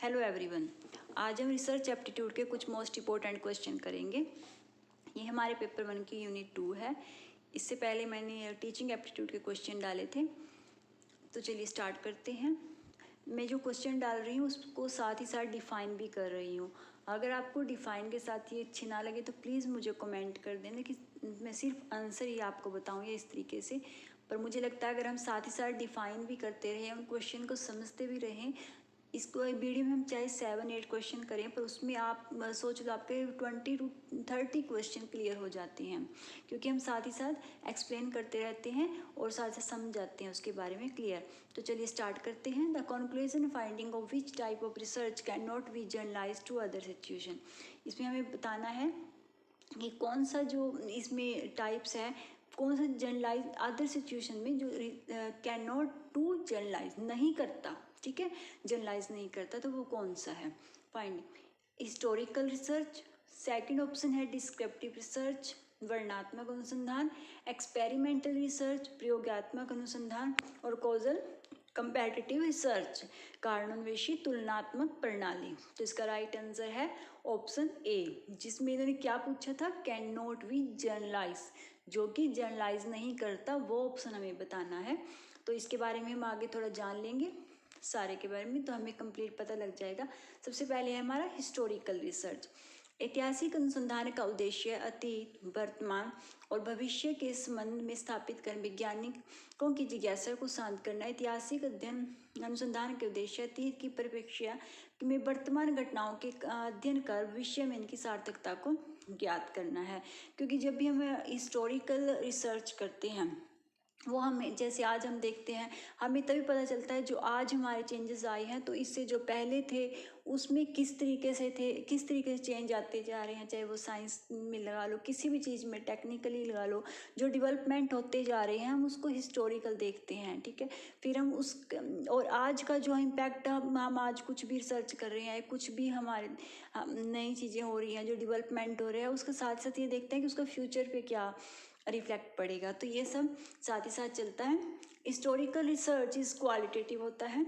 Hello everyone. आज हम research aptitude के कुछ मोस्ट इम्पोर्टेंट क्वेश्चन करेंगे। ये हमारे पेपर 1 की यूनिट 2 है। इससे पहले मैंने टीचिंग एप्टीट्यूड के क्वेश्चन डाले थे, तो चलिए स्टार्ट करते हैं। मैं जो क्वेश्चन डाल रही हूँ उसको साथ ही साथ डिफ़ाइन भी कर रही हूँ। अगर आपको डिफ़ाइन के साथ ये अच्छे ना लगे तो प्लीज़ मुझे कमेंट कर देना कि मैं सिर्फ आंसर ही आपको बताऊँ या इस तरीके से। पर मुझे लगता है अगर हम साथ ही साथ डिफ़ाइन भी करते रहें, उन क्वेश्चन को समझते भी रहें, इसको वीडियो में हम चाहे 7-8 क्वेश्चन करें पर उसमें आप सोचो तो आपके 20 to 30 क्वेश्चन क्लियर हो जाते हैं, क्योंकि हम साथ ही साथ एक्सप्लेन करते रहते हैं और साथ साथ समझ जाते हैं उसके बारे में क्लियर। तो चलिए स्टार्ट करते हैं। The conclusion finding of which type of research can not be generalize to other situation. इसमें हमें बताना है कि कौन सा जो इसमें टाइप्स है, कौन सा जनरलाइज अदर सिचुएशन में जो कैन नॉट टू जनरलाइज नहीं करता, ठीक है, जनरलाइज नहीं करता, तो वो कौन सा है। Finding historical research, second option है डिस्क्रिप्टिव रिसर्च, वर्णनात्मक अनुसंधान, एक्सपेरिमेंटल रिसर्च, प्रयोगात्मक अनुसंधान, और कॉजल कंपैरेटिव रिसर्च, कारणोन्वेषी तुलनात्मक प्रणाली। तो इसका राइट आंसर है ऑप्शन ए, जिसमें इन्होंने क्या पूछा था, कैन नॉट बी जनरलाइज, जो कि जनरलाइज नहीं करता, वो ऑप्शन हमें बताना है। तो इसके बारे में हम आगे थोड़ा जान लेंगे सारे के बारे में, तो हमें कंप्लीट पता लग जाएगा। सबसे पहले है हमारा हिस्टोरिकल रिसर्च। ऐतिहासिक अनुसंधान का उद्देश्य अतीत, वर्तमान और भविष्य के संबंध में स्थापित कर वैज्ञानिकों की जिज्ञासा को शांत करना। ऐतिहासिक अध्ययन अनुसंधान के उद्देश्य अतीत की परिप्रेक्ष्य में वर्तमान घटनाओं के अध्ययन कर भविष्य में इनकी सार्थकता को ज्ञात करना है। क्योंकि जब भी हम हिस्टोरिकल रिसर्च करते हैं, वो हमें जैसे आज हम देखते हैं, हमें तभी पता चलता है जो आज हमारे चेंजेस आए हैं, तो इससे जो पहले थे उसमें किस तरीके से थे, किस तरीके से चेंज आते जा रहे हैं, चाहे वो साइंस में लगा लो, किसी भी चीज़ में टेक्निकली लगा लो, जो डेवलपमेंट होते जा रहे हैं हम उसको हिस्टोरिकल देखते हैं, ठीक है। फिर हम उस और आज का जो इम्पैक्ट हम आज कुछ भी रिसर्च कर रहे हैं, कुछ भी हमारे नई चीज़ें हो रही हैं, जो डेवलपमेंट हो रहे हैं, उसके साथ साथ ये देखते हैं कि उसका फ्यूचर पे क्या रिफ्लेक्ट पड़ेगा। तो ये सब साथ ही साथ चलता है। हिस्टोरिकल रिसर्च इज क्वालिटेटिव होता है।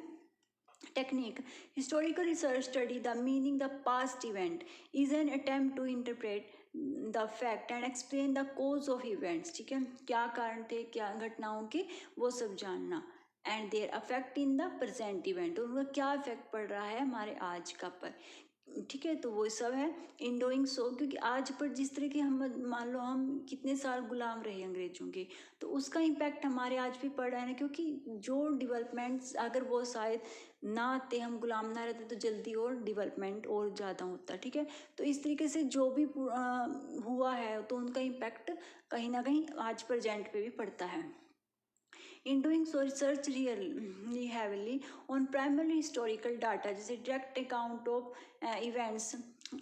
Technique historical research study the meaning the past event is an attempt to interpret the fact and explain the cause of events, ठीक है, क्या कारण थे, क्या घटनाओं के, वो सब जानना। And their affect in the present event, उनका क्या इफेक्ट पड़ रहा है हमारे आज का पर, ठीक है। तो वो सब है इन डूइंग सो, क्योंकि आज पर जिस तरह के हम मान लो हम कितने साल गुलाम रहे अंग्रेजों के, तो उसका इम्पैक्ट हमारे आज भी पड़ रहा है ना, क्योंकि जो डेवलपमेंट्स अगर वो शायद ना आते, हम गुलाम ना रहते, तो जल्दी और डेवलपमेंट और ज़्यादा होता, ठीक है। तो इस तरीके से जो भी हुआ है तो उनका इम्पैक्ट कहीं ना कहीं आज प्रेजेंट पे भी पड़ता है। In doing so, research really heavily on primarily historical data, जैसे direct account of events,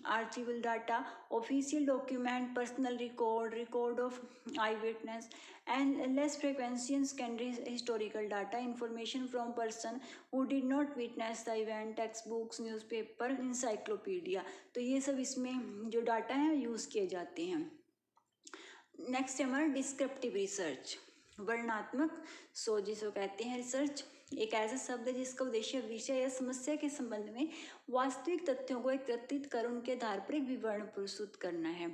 archival data, official document, personal record of eyewitness, and less frequency and secondary historical data, information from person who did not witness the event, textbooks, newspaper, encyclopedia। तो ये सब इसमें जो data है use किए जाते हैं। Next है हमारा डिस्क्रिप्टिव रिसर्च, वर्णनात्मक शोध जिसको कहते हैं। रिसर्च एक ऐसा शब्द है जिसका उद्देश्य विषय या समस्या के संबंध में वास्तविक तथ्यों को एकत्रित कर उनके आधार पर एक विवरण प्रस्तुत करना है।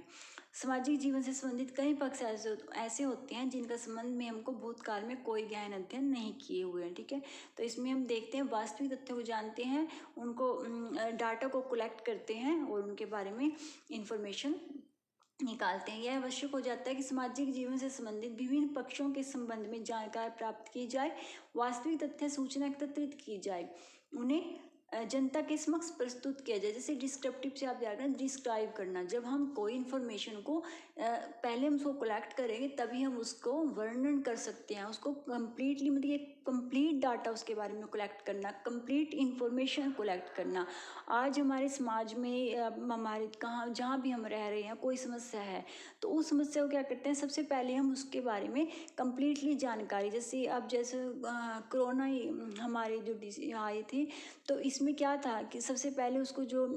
सामाजिक जीवन से संबंधित कई पक्ष ऐसे होते हैं जिनका संबंध में हमको भूतकाल में कोई गहन अध्ययन नहीं किए हुए हैं, ठीक है। तो इसमें हम देखते हैं वास्तविक तथ्यों को जानते हैं, उनको डाटा को कलेक्ट करते हैं और उनके बारे में इंफॉर्मेशन निकालते हैं। यह आवश्यक हो जाता है कि सामाजिक जीवन से संबंधित विभिन्न पक्षों के संबंध में जानकारी प्राप्त की जाए, वास्तविक तथ्य सूचना एकत्रित की जाए, उन्हें जनता के समक्ष प्रस्तुत किया जाए। जैसे डिस्क्रिप्टिव से आप जाकर डिस्क्राइब करना, जब हम कोई इन्फॉर्मेशन को पहले हम उसको कलेक्ट करेंगे तभी हम उसको वर्णन कर सकते हैं, उसको कम्प्लीटली, मतलब ये कंप्लीट डाटा उसके बारे में कलेक्ट करना, कंप्लीट इन्फॉर्मेशन कलेक्ट करना। आज हमारे समाज में हमारे कहाँ जहाँ भी हम रह रहे हैं कोई समस्या है, तो उस समस्या को क्या करते हैं, सबसे पहले हम उसके बारे में कंप्लीटली जानकारी, जैसे अब जैसे कोरोना हमारे जो आए थे, तो इसमें क्या था कि सबसे पहले उसको जो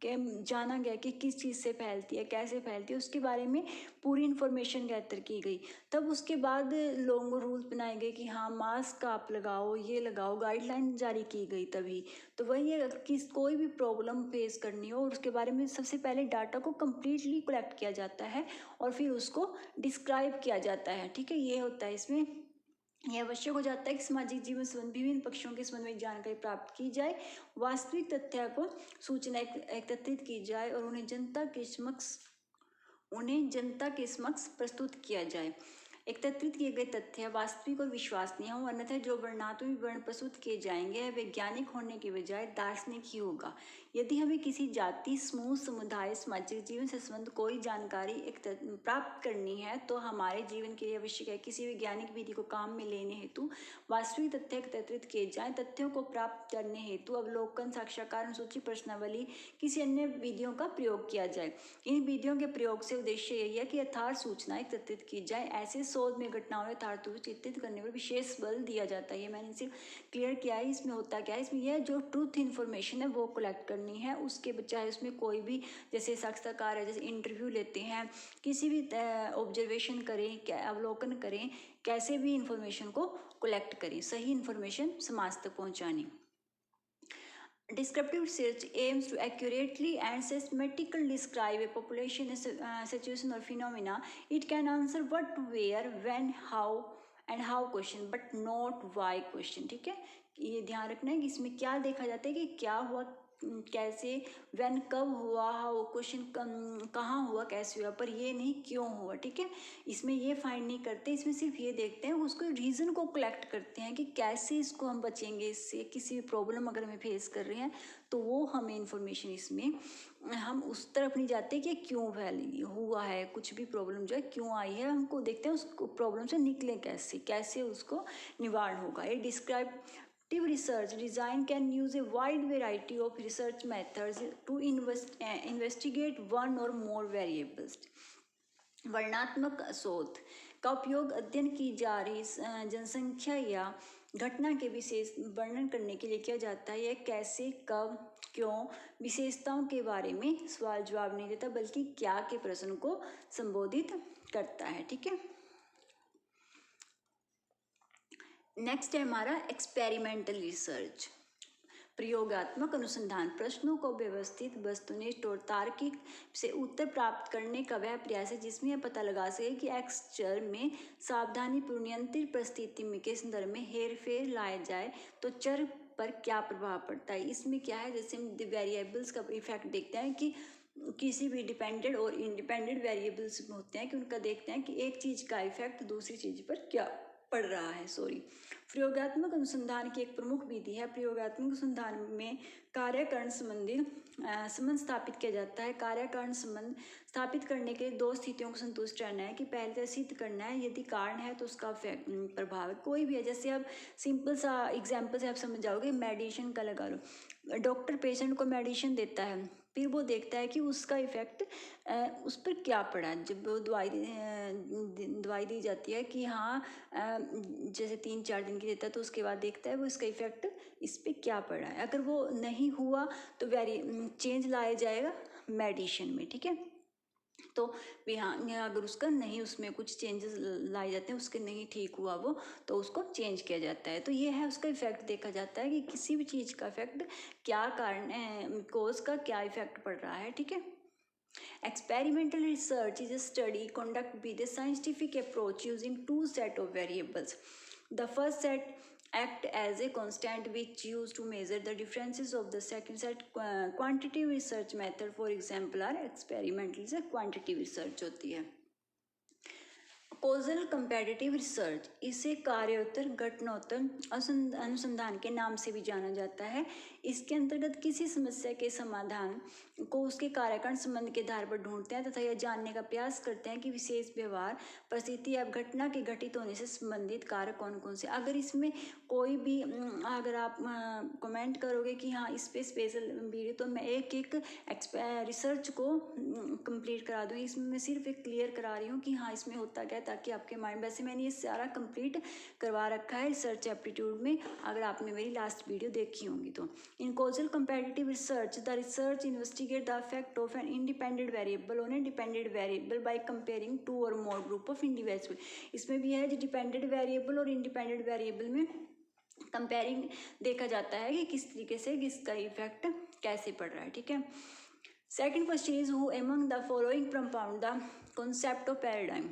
जाना गया कि किस चीज़ से फैलती है, कैसे फैलती है, उसके बारे में पूरी इन्फॉर्मेशन गैदर की गई, तब उसके बाद लोगों को रूल्स बनाए गए कि हाँ मास्क आप लगाओ, ये लगाओ, गाइडलाइन जारी की गई तभी। तो वही है, अगर किस कोई भी प्रॉब्लम फेस करनी हो और उसके बारे में सबसे पहले डाटा को कम्प्लीटली कलेक्ट किया जाता है और फिर उसको डिस्क्राइब किया जाता है, ठीक है। ये होता है इसमें, यह आवश्यक हो जाता है कि सामाजिक जीवन संबंधी विभिन्न पक्षों के संबंध में जानकारी प्राप्त की जाए, वास्तविक तथ्य को सूचना एकत्रित की जाए और उन्हें जनता के समक्ष प्रस्तुत किया जाए। एकत्रित किए गए तथ्य वास्तविक और विश्वसनीय हो, अन्यथा जो वर्णनात्मक विवरण प्रस्तुत किए जाएंगे वह वैज्ञानिक होने के बजाय दार्शनिक ही होगा। यदि हमें किसी जाति, समूह, समुदाय, सामाजिक जीवन से संबंध कोई जानकारी प्राप्त करनी है तो हमारे जीवन के लिए आवश्यक है किसी वैज्ञानिक विधि को काम में लेने हेतु वास्तविक तथ्य एकत्रित किए जाएं। तथ्यों को प्राप्त करने हेतु अवलोकन, साक्षात्कार, अनुसूची, प्रश्नावली, किसी अन्य विधियों का प्रयोग किया जाए। इन विधियों के प्रयोग से उद्देश्य यही है कि यथार्थ सूचना एकत्रित की जाए। ऐसे शोध में घटनाओं यथार्थ को चित्रित करने पर विशेष बल दिया जाता है। ये मैंने सिर्फ क्लियर किया है। इसमें होता क्या है, इसमें यह जो ट्रूथ इन्फॉर्मेशन है वो कलेक्ट करनी है, उसके बजाय उसमें कोई भी जैसे साक्षात्कार है, जैसे इंटरव्यू लेते हैं, किसी भी ऑब्जर्वेशन करें, क्या अवलोकन करें, कैसे भी इंफॉर्मेशन को कलेक्ट करें, सही इंफॉर्मेशन समाज तक पहुंचानी। Descriptive research aims to accurately and systematically describe a population, situation or phenomena. It can answer what, where, when, how and how question, but not why question, ठीक है। ये ध्यान रखना है कि इसमें क्या देखा जाता है कि क्या हुआ, कैसे, व्हेन कब हुआ, हाउ क्वेश्चन कहाँ हुआ, कैसे हुआ, पर ये नहीं क्यों हुआ, ठीक है। इसमें ये फाइंड नहीं करते, इसमें सिर्फ ये देखते हैं, उसको रीज़न को कलेक्ट करते हैं कि कैसे इसको हम बचेंगे, इससे किसी भी प्रॉब्लम अगर हमें फेस कर रहे हैं तो वो हमें इंफॉर्मेशन, इसमें हम उस तरफ नहीं जाते कि क्यों हुआ है, कुछ भी प्रॉब्लम जो है क्यों आई है, हमको देखते हैं उस प्रॉब्लम से निकले कैसे, कैसे उसको निवारण होगा। ये Descriptive research design can use a wide variety of research methods to investigate one or more variables. वर्णनात्मक शोध का उपयोग अध्ययन की जा रही जनसंख्या या घटना के विशेष वर्णन करने के लिए किया जाता है। यह कैसे, कब, क्यों विशेषताओं के बारे में सवाल जवाब नहीं देता, बल्कि क्या के प्रश्न को संबोधित करता है, ठीक है। नेक्स्ट है हमारा एक्सपेरिमेंटल रिसर्च, प्रयोगात्मक अनुसंधान। प्रश्नों को व्यवस्थित, वस्तुनिष्ठ और तार्किक से उत्तर प्राप्त करने का वह प्रयास है जिसमें यह पता लगा सके कि एक्स चर में सावधानीपूर्वक नियंत्रित परिस्थिति में के संदर्भ में हेरफेर लाया जाए तो चर पर क्या प्रभाव पड़ता है। इसमें क्या है, जैसे हम वेरिएबल्स का इफेक्ट देखते हैं कि किसी भी डिपेंडेंट और इंडिपेंडेंट वेरिएबल्स होते हैं कि उनका देखते हैं कि एक चीज़ का इफेक्ट दूसरी चीज़ पर क्या पड़ रहा है। प्रयोगात्मक अनुसंधान की एक प्रमुख विधि है। प्रयोगात्मक अनुसंधान में कार्यकारण संबंधी संबंध स्थापित किया जाता है। कार्यकारण संबंध स्थापित करने के लिए दो स्थितियों को संतुष्ट रहना है कि पहले तो सिद्ध करना है यदि कारण है तो उसका प्रभाव कोई भी है। जैसे अब सिंपल सा एग्जाम्पल से आप समझ जाओगे, मेडिसिन का लगा लो, डॉक्टर पेशेंट को मेडिसिन देता है, फिर वो देखता है कि उसका इफेक्ट उस पर क्या पड़ा। जब वो दवाई दी जाती है कि हाँ जैसे 3-4 दिन की देता है, तो उसके बाद देखता है वो इसका इफेक्ट इस पर क्या पड़ा है। अगर वो नहीं हुआ तो चेंज लाया जाएगा मेडिसिन में, ठीक है। तो हाँ, अगर उसका नहीं, उसमें कुछ चेंजेस लाए जाते हैं, उसके नहीं ठीक हुआ वो, तो उसको चेंज किया जाता है। तो ये है उसका इफेक्ट देखा जाता है कि किसी भी चीज़ का इफेक्ट क्या कारण है, कोज का क्या इफेक्ट पड़ रहा है, ठीक है। Experimental research is a study conducted with a scientific approach using two sets of variables. The first set act as a constant which used to measure the differences of the second set. Quantitative research method, for example, are experimental से quantitative research होती है। Causal comparative research, इसे कार्योत्तर घटनोत्तर अनुसंधान के नाम से भी जाना जाता है। इसके अंतर्गत किसी समस्या के समाधान को उसके कार्यकारण संबंध के आधार पर ढूंढते हैं तथा यह जानने का प्रयास करते हैं कि विशेष व्यवहार, परिस्थिति या घटना के घटित होने से संबंधित कारक कौन कौन से। अगर इसमें कोई भी अगर आप कमेंट करोगे कि हाँ इस पे स्पेशल वीडियो, तो मैं एक एक रिसर्च को कंप्लीट करा दूँगी। इसमें मैं सिर्फ एक क्लियर करा रही हूँ कि हाँ इसमें होता क्या है, ताकि आपके माइंड, वैसे मैंने ये सारा कंप्लीट करवा रखा है रिसर्च एप्टीट्यूड में, अगर आपने मेरी लास्ट वीडियो देखी होंगी तो। In causal comparative research, the research investigate the effect of an independent variable on a dependent variable by comparing two or more group of individual. इसमें भी है जो dependent variable और independent variable में comparing देखा जाता है कि किस तरीके से किसका इफेक्ट कैसे पड़ रहा है, ठीक है। Second question is who among the following compound the concept of paradigm.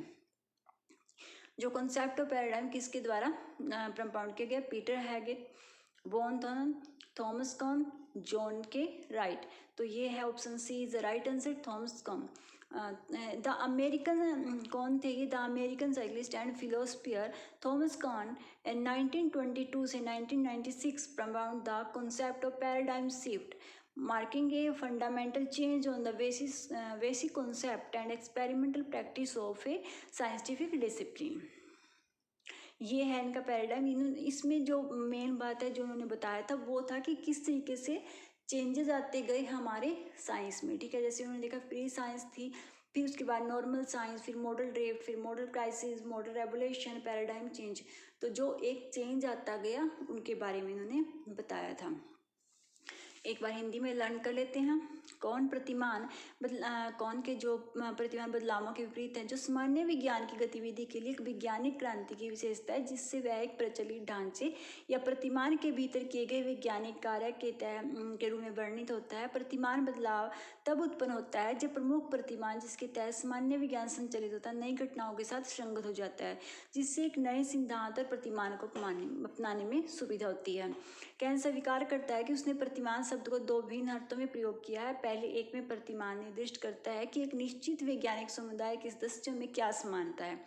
जो कॉन्सेप्ट ऑफ पैराडाइम किसके द्वारा कंपाउंड किया गया, Peter Haggett, von Thorn, Thomas Kuhn, John K Wright. तो ये है option C is the right answer, Thomas Kuhn. The American कौन थे ये, the American cyclist and philosopher Thomas Kuhn in 1922 से 1996 propound the concept of paradigm shift, marking a fundamental change on the basic concept and experimental practice of a scientific discipline. ये है इनका paradigm. इसमें जो main बात है जो उन्होंने बताया था वो था कि किस तरीके से चेंजेस आते गए हमारे साइंस में, ठीक है। जैसे उन्होंने देखा प्री साइंस थी, फिर उसके बाद नॉर्मल साइंस, फिर मॉडल ड्रिफ्ट, फिर model crisis, model revolution, paradigm change. तो जो एक चेंज आता गया उनके बारे में इन्होंने बताया था। एक बार हिंदी में लर्न कर लेते हैं। कौन के जो प्रतिमान बदलावों के विपरीत हैं, जो सामान्य विज्ञान की गतिविधि के लिए एक वैज्ञानिक क्रांति की विशेषता है, जिससे वह एक प्रचलित ढांचे या प्रतिमान के भीतर किए गए वैज्ञानिक कार्य के रूप में वर्णित होता है। प्रतिमान बदलाव तब उत्पन्न होता है जब प्रमुख प्रतिमान जिसके तहत सामान्य विज्ञान संचालित होता है नई घटनाओं के साथ संगत हो जाता है, जिससे एक नए सिद्धांत और प्रतिमान को अपनाने में सुविधा होती है। कैन स्वीकार करता है कि उसने प्रतिमान शब्द को दो भिन्न अर्थों में प्रयोग किया है। पहले एक में प्रतिमान निर्दिष्ट करता है कि एक निश्चित वैज्ञानिक समुदाय के सदस्यों में क्या समानता है,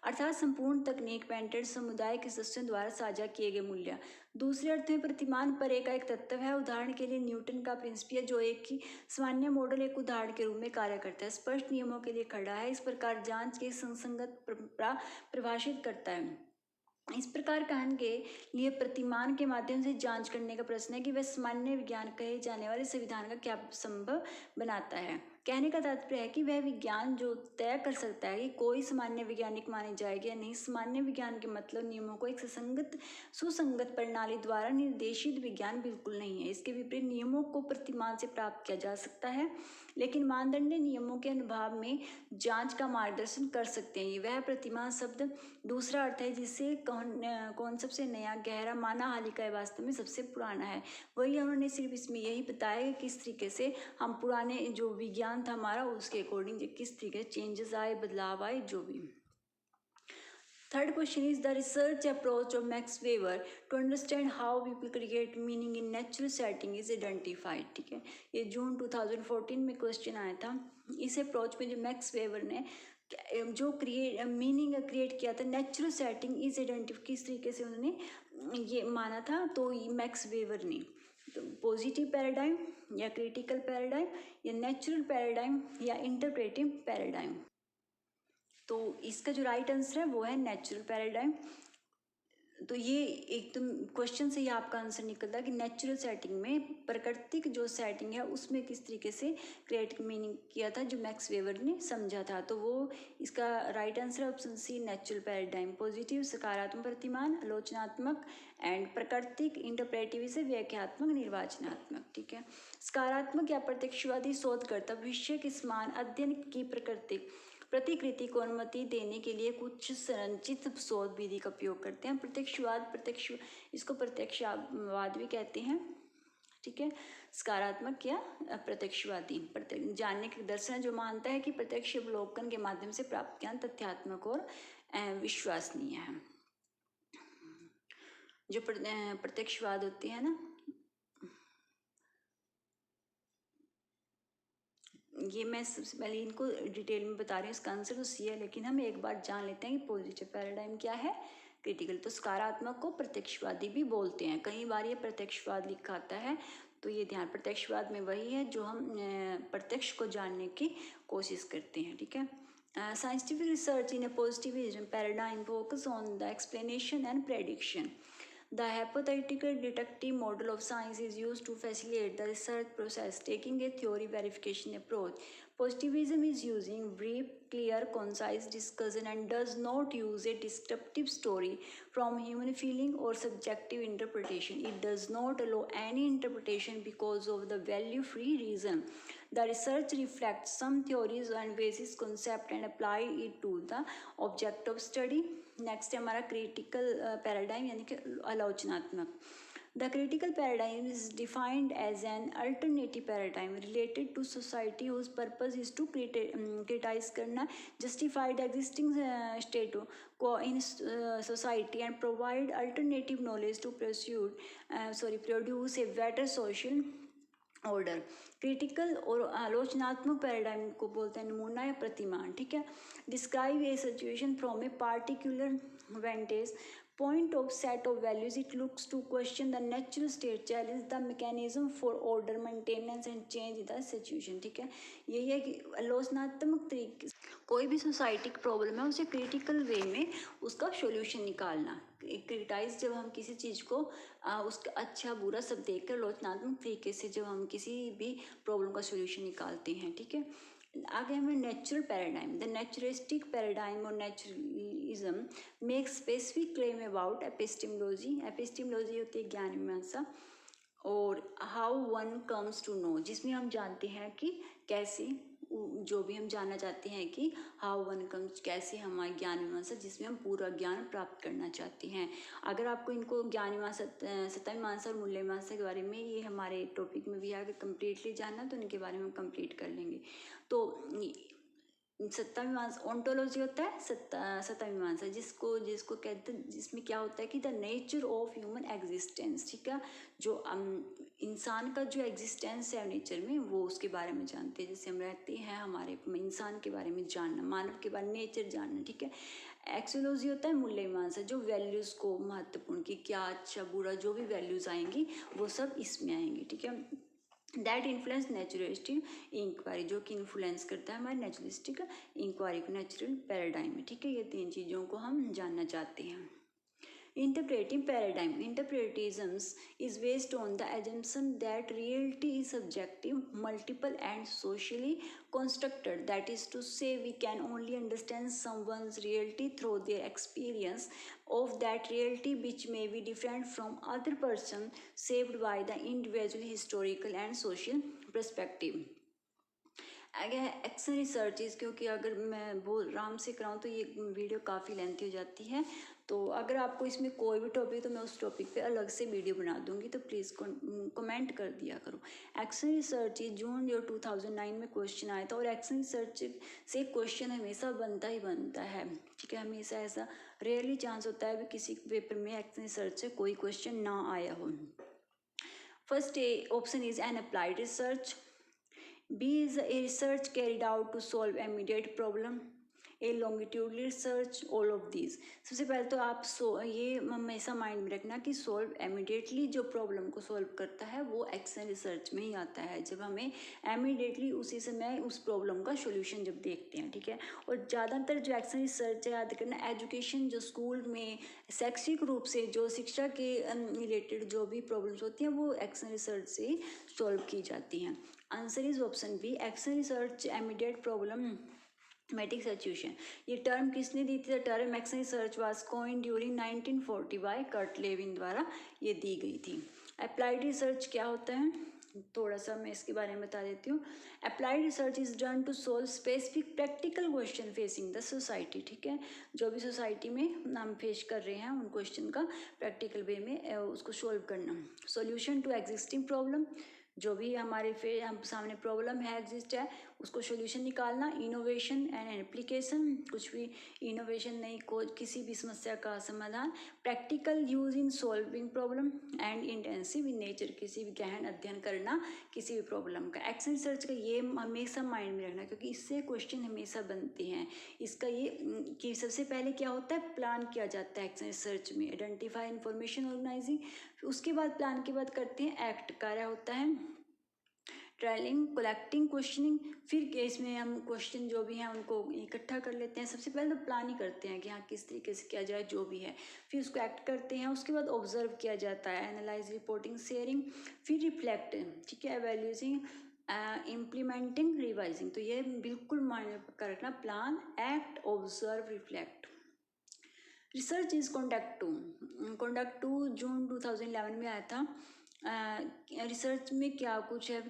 अर्थात संपूर्ण तकनीक पेटेंट समुदाय के सदस्यों द्वारा साझा किए गए मूल्य। दूसरे अर्थ में प्रतिमान परे का एक तत्व है। उदाहरण के लिए न्यूटन का प्रिंसिपल जो एक ही सामान्य मॉडल एक उदाहरण के रूप में कार्य करता है, स्पष्ट नियमों के लिए खड़ा है। इस प्रकार जांच के संसंगत परिभाषित करता है। इस प्रकार कहन के लिए प्रतिमान के माध्यम से जांच करने का प्रश्न है कि वह सामान्य विज्ञान कहे जाने वाले संविधान का क्या संभव बनाता है। कहने का तात्पर्य है कि वह विज्ञान जो तय कर सकता है कि कोई सामान्य वैज्ञानिक माने जाएगा या नहीं। सामान्य विज्ञान के मतलब नियमों को एक सुसंगत प्रणाली द्वारा निर्देशित विज्ञान बिल्कुल नहीं है। इसके विपरीत नियमों को प्रतिमान से प्राप्त किया जा सकता है, लेकिन मानदंड नियमों के अभाव में जांच का मार्गदर्शन कर सकते हैं। वह प्रतिमान शब्द दूसरा अर्थ है जिससे कौन सबसे नया गहरा माना हालिका वास्तव में सबसे पुराना है। वही उन्होंने सिर्फ इसमें यही बताया कि किस तरीके से हम पुराने जो विज्ञान था हमारा उसके अकॉर्डिंग किस तरीके से चेंजेस आए, बदलाव आए, जो भी। Third question is the research approach of Max Weber to understand how people create meaning in natural setting is identified, ठीक है। ये जून 2014 में क्वेश्चन आया था। इस अप्रोच में जो मैक्स वेबर ने जो मीनिंग क्रिएट किया था नेचुरल सेटिंग इज आइडेंटिफाइड, किस तरीके से उन्होंने ये माना था, तो मैक्स वेबर ने तो पॉजिटिव पैराडाइम या क्रिटिकल पैराडाइम या नेचुरल पैराडाइम या इंटरप्रेटिव पैराडाइम। तो इसका जो राइट आंसर है वो है नेचुरल पैराडाइम। तो ये एकदम क्वेश्चन से ही आपका आंसर निकलता है कि नेचुरल सेटिंग में प्राकृतिक जो सेटिंग है उसमें किस तरीके से क्रिएट मीनिंग किया था जो मैक्स वेबर ने समझा था। तो वो इसका right answer option C natural paradigm. Positive सकारात्मक प्रतिमान, आलोचनात्मक एंड प्राकृतिक, इंटरप्रेटिव से व्याख्यात्मक, निर्वाचनात्मक, ठीक है। सकारात्मक या प्रत्यक्षवादी शोधकर्ता भविष्य के समान अध्ययन की प्रतिकृति को अनुमति देने के लिए कुछ संरचित शोध विधि का उपयोग करते हैं। इसको प्रत्यक्षवाद भी कहते हैं, ठीक है। सकारात्मक या प्रत्यक्षवादी जानने के दर्शन जो मानता है कि प्रत्यक्ष अवलोकन के माध्यम से प्राप्त ज्ञान तथ्यात्मक और विश्वसनीय है। जो प्रत्यक्षवाद होते हैं ना, ये मैं सबसे पहले इनको डिटेल में बता रही हूँ। इसका आंसर तो सी है, लेकिन हम एक बार जान लेते हैं कि पॉजिटिव पैराडाइम क्या है, क्रिटिकल। तो सकारात्मक को प्रत्यक्षवादी भी बोलते हैं, कई बार ये प्रत्यक्षवाद लिखा आता है, तो ये ध्यान। प्रत्यक्षवाद में वही है जो हम प्रत्यक्ष को जानने की कोशिश करते हैं, ठीक है। Scientific research in A positivism paradigm focus on the explanation and prediction. The hypothetical deductive model of science is used to facilitate the research process, taking a theory verification approach. Positivism is using brief, clear, concise discussion and does not use a descriptive story from human feeling or subjective interpretation. It does not allow any interpretation because of the value-free reason. The research reflects some theories and basis concept and apply it to the object of study. Next है हमारा critical paradigm यानी कि आलोचनात्मक. The critical paradigm is defined as an alternative paradigm related to society whose purpose is to criticize करना, justify the existing state quo in society and provide alternative knowledge to produce a better social order. Critical और आलोचनात्मक paradigm को बोलते हैं नमूना या प्रतिमान. ठीक है. Describe a situation from a particular vantage point of set of values. It looks to question the natural state, challenge the mechanism for order, maintenance and change the situation. ठीक है. यही है कि आलोचनात्मक तरीके कोई भी सोसाइटी की प्रॉब्लम है उसे क्रिटिकल वे में उसका सॉल्यूशन निकालना. क्रिटिसाइज जब हम किसी चीज़ को उसका अच्छा बुरा सब देख कर आलोचनात्मक तरीके से जब हम किसी भी प्रॉब्लम का सॉल्यूशन निकालते हैं. ठीक है. आगे हमें natural paradigm. The naturalistic paradigm और naturalism make specific claim about epistemology. Epistemology होती है ज्ञान मीमांसा. और how one comes to know, जिसमें हम जानते हैं कि कैसे जो भी हम जानना चाहते हैं कि हाउ वन कम्स, कैसे हमारा ज्ञान मीमांसा जिसमें हम पूरा ज्ञान प्राप्त करना चाहते हैं. अगर आपको इनको ज्ञान मीमांसा, सत्ता मीमांसा और मूल्य मीमांसा के बारे में ये हमारे टॉपिक में भी अगर कम्प्लीटली जानना तो इनके बारे में हम कंप्लीट कर लेंगे. तो सत्ता मीमांसा ओंटोलॉजी होता है सत्ता मीमांसा जिसको कहते हैं, जिसमें क्या होता है कि the nature of human existence. ठीक है. जो इंसान का जो एग्जिस्टेंस है नेचर में वो उसके बारे में जानते हैं. जैसे हम रहते हैं हमारे इंसान के बारे में जानना, मानव के बारे में नेचर जानना. ठीक है. एक्सोलॉजी होता है मूल्य मीमांसा, जो वैल्यूज़ को महत्वपूर्ण कि क्या अच्छा बुरा जो भी वैल्यूज़ आएंगी वो सब इसमें आएंगी. ठीक है. दैट इन्फ्लुएंस नेचुरलिस्टिक इंक्वायरी, जो कि इन्फ्लुएंस करता है हमारे नेचुरलिस्टिक इंक्वायरी को नेचुरल पैराडाइम में. ठीक है. ये तीन चीज़ों को हम जानना चाहते हैं. Interpreting paradigm. Interpretations is based on the assumption that reality is subjective, multiple and socially constructed. That is to say, we can only understand someone's reality through their experience of that reality, which may be different from other person, shaped by the individual historical and social perspective. अगर action researches, क्योंकि अगर मैं बहुत आराम से कराऊँ तो ये video काफ़ी लेंथी हो जाती है. तो अगर आपको इसमें कोई भी टॉपिक तो मैं उस टॉपिक पे अलग से वीडियो बना दूंगी, तो प्लीज़ कमेंट कर दिया करो. एक्शन रिसर्च जून 2009 में क्वेश्चन आया था और एक्शन रिसर्च से क्वेश्चन हमेशा बनता ही बनता है. ठीक है. हमेशा ऐसा रेयरली चांस होता है कि किसी पेपर में एक्शन रिसर्च से कोई क्वेश्चन ना आया हो. First option is an applied research. B is a research carried out to solve immediate problem. A longitudinal research. All of these. सबसे पहले तो आप ये हमेशा माइंड में रखना कि सोल्व इमीडिएटली जो प्रॉब्लम को सोल्व करता है वो एक्शन रिसर्च में ही आता है, जब हमें इमीडिएटली उसी समय उस प्रॉब्लम का सोल्यूशन जब देखते हैं. ठीक है. और ज़्यादातर जो एक्शन रिसर्च है याद करना, एजुकेशन जो स्कूल में शैक्षिक रूप से जो शिक्षा के रिलेटेड जो भी प्रॉब्लम्स होती हैं वो एक्शन रिसर्च से सॉल्व की जाती हैं. Answer is option B, action research immediate problematic situation. ये टर्म किसने दी थी? Term action research was coined during 1940 by Kurt Lewin द्वारा ये दी गई थी. अप्लाइड रिसर्च क्या होता है? थोड़ा सा मैं इसके बारे में बता देती हूँ. Applied research is done to solve specific practical question facing the society. ठीक है. जो भी सोसाइटी में हम फेस कर रहे हैं उन क्वेश्चन का प्रैक्टिकल वे में उसको सोल्व करना. सॉल्यूशन टू एग्जिस्टिंग प्रॉब्लम, जो भी हमारे हम सामने प्रॉब्लम है एग्जिस्ट है उसको सॉल्यूशन निकालना. इनोवेशन एंड एप्लीकेशन, कुछ भी इनोवेशन नई खोज, किसी भी समस्या का समाधान. Practical use in solving problem and intensive in nature, किसी भी गहन अध्ययन करना किसी भी प्रॉब्लम का. एक्शन रिसर्च का ये हमेशा माइंड में रखना क्योंकि इससे क्वेश्चन हमेशा बनते हैं. इसका ये कि सबसे पहले क्या होता है, प्लान किया जाता है एक्शन रिसर्च में, आइडेंटिफाई इन्फॉर्मेशन ऑर्गेनाइजिंग. उसके बाद प्लान के बाद करते हैं एक्ट, कार्य होता है ट्रायलिंग, कलेक्टिंग, क्वेश्चनिंग. फिर इसमें हम क्वेश्चन जो भी हैं उनको इकट्ठा कर लेते हैं. सबसे पहले तो प्लान ही करते हैं कि हाँ किस तरीके से किया जाए जो भी है, फिर उसको एक्ट करते हैं. उसके बाद ऑब्जर्व किया जाता है, एनालाइज, रिपोर्टिंग, शेयरिंग, फिर रिफ्लेक्ट. ठीक है. एवेल्यूजिंग इम्प्लीमेंटिंग रिवाइजिंग, तो ये बिल्कुल माइंड में रखना, plan, act, observe, reflect. Research is conduct to June 2011 में आया था। रिसर्च में क्या कुछ है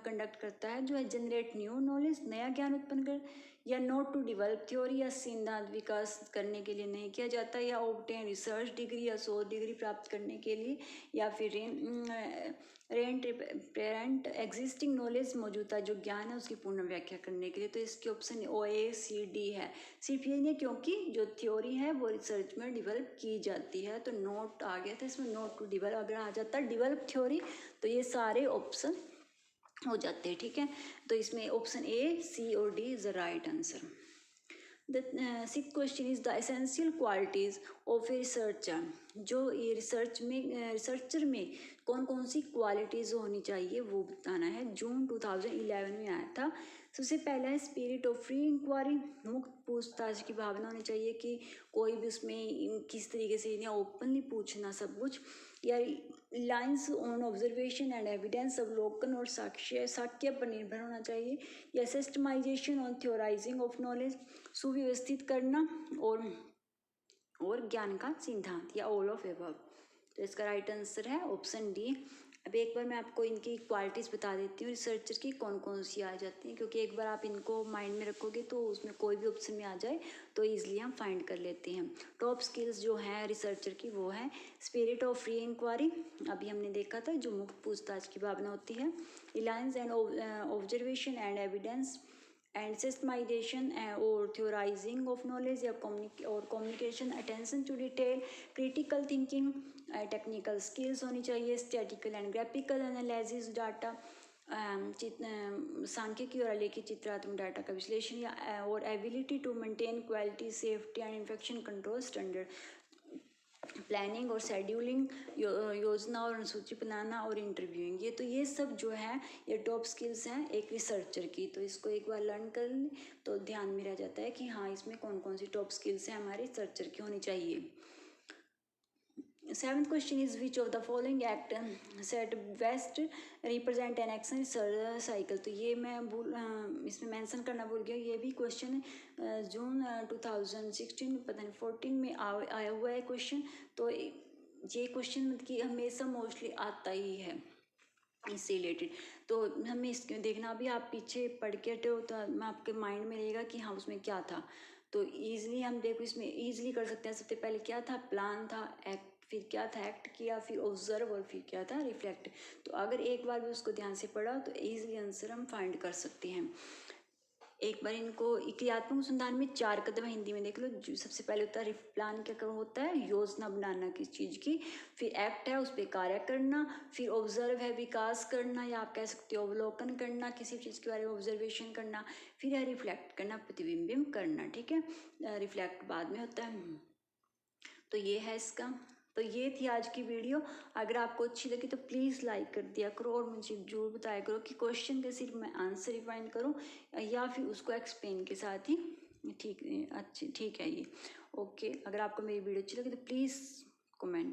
कंडक्ट करता है, जो है जनरेट न्यू नॉलेज, नया ज्ञान उत्पन्न कर, या नोट टू डेवलप थ्योरी या सिद्धांत विकास करने के लिए नहीं किया जाता, या ऑब्टेन रिसर्च डिग्री या शोध डिग्री प्राप्त करने के लिए, या फिर पेरेंट एग्जिस्टिंग नॉलेज, मौजूदा जो ज्ञान है उसकी पूर्ण व्याख्या करने के लिए। तो इसके ऑप्शन OACD है। सिर्फ ये नहीं, क्योंकि जो थ्योरी है वो रिसर्च में डेवलप की जाती है, तो नोट आ गया था इसमें, नोट टू डेवलप अगर आ जाता डेवलप थ्योरी तो ये सारे ऑप्शन हो जाते हैं, ठीक है। तो इसमें ऑप्शन A, C और D is the right answer. The sixth question is the essential qualities of a researcher। जो ये रिसर्चर में कौन कौन सी क्वालिटीज होनी चाहिए वो बताना है। जून 2011 में आया था। सबसे पहला है स्पिरिट ऑफ फ्री इंक्वायरी, मुक्त पूछताछ की भावना होनी चाहिए कि कोई भी उसमें किस तरीके से इन्हें ओपनली पूछना सब कुछ, या lines on observation and evidence, अवलोकन और साक्ष्य पर निर्भर होना चाहिए, या सिस्टमाइजेशन ऑन थ्योराइजिंग ऑफ नॉलेज, सुव्यवस्थित करना और ज्ञान का सिद्धांत, या ऑल ऑफ एबव। तो इसका राइट आंसर है ऑप्शन डी। अब एक बार मैं आपको इनकी क्वालिटीज़ बता देती हूँ रिसर्चर की कौन कौन सी आ जाती हैं, क्योंकि एक बार आप इनको माइंड में रखोगे तो उसमें कोई भी ऑप्शन में आ जाए तो ईजिली हम फाइंड कर लेते हैं। टॉप स्किल्स जो है रिसर्चर की वो है स्पिरिट ऑफ फ्री इंक्वायरी, अभी हमने देखा था, जो मुक्त पूछताछ की भावना होती है, reliance and observation and evidence and systemization और थ्योराइजिंग ऑफ नॉलेज, या communication, attention to detail, critical thinking, technical skills होनी चाहिए, statical and graphical analysis data, सांख्यिकी और आलेखित चित्रात्मक डाटा का विश्लेषण, या और ability to maintain quality, safety and infection control standard, planning और शेड्यूलिंग, योजना और अनुसूची बनाना और इंटरव्यूइंग। ये तो ये सब जो है ये टॉप स्किल्स हैं एक रिसर्चर की। तो इसको एक बार लर्न कर लें तो ध्यान में रह जाता है कि हाँ इसमें कौन कौन सी टॉप स्किल्स हैं हमारे रिसर्चर की होनी चाहिए। Seventh question is which of the following act set best represent an action research cycle. तो ये मैं इसमें मेंशन करना भूल गया, ये भी क्वेश्चन जून 2016 पता नहीं 14 में आया हुआ है क्वेश्चन। तो ये क्वेश्चन मतलब कि हमेशा मोस्टली आता ही है इससे रिलेटेड, तो हमें इसके देखना भी, आप पीछे पढ़ के हटे हो तो आपके माइंड में रहेगा कि हाँ उसमें क्या था। तो ईजिली हम देखो इसमें ईजिली कर सकते हैं। सबसे पहले क्या था, प्लान था, एक्ट, फिर क्या था, एक्ट किया, फिर ऑब्जर्व, और फिर क्या था, रिफ्लेक्ट। तो अगर एक बार भी उसको ध्यान से पढ़ा तो ईजिली आंसर हम फाइंड कर सकते हैं। एक बार इनको क्रियात्मक अनुसंधान में 4 कदम हिंदी में देख लो। जो सबसे पहले होता है प्लान, क्या होता है, योजना बनाना किस चीज़ की, फिर एक्ट है उस पर कार्य करना, फिर ऑब्जर्व है विकास करना, या आप कह सकते हो अवलोकन करना, किसी चीज़ के बारे में ऑब्जर्वेशन करना, फिर है रिफ्लेक्ट करना, प्रतिबिंबित करना, ठीक है। रिफ्लेक्ट बाद में होता है। तो ये है इसका। तो ये थी आज की वीडियो। अगर आपको अच्छी लगी तो प्लीज़ लाइक कर दिया करो और मुझे जरूर बताया करो कि क्वेश्चन के सिर्फ मैं आंसर ही फाइंड करूँ या फिर उसको एक्सप्लेन के साथ ही। ठीक है ये। ओके, अगर आपको मेरी वीडियो अच्छी लगी तो प्लीज़ कमेंट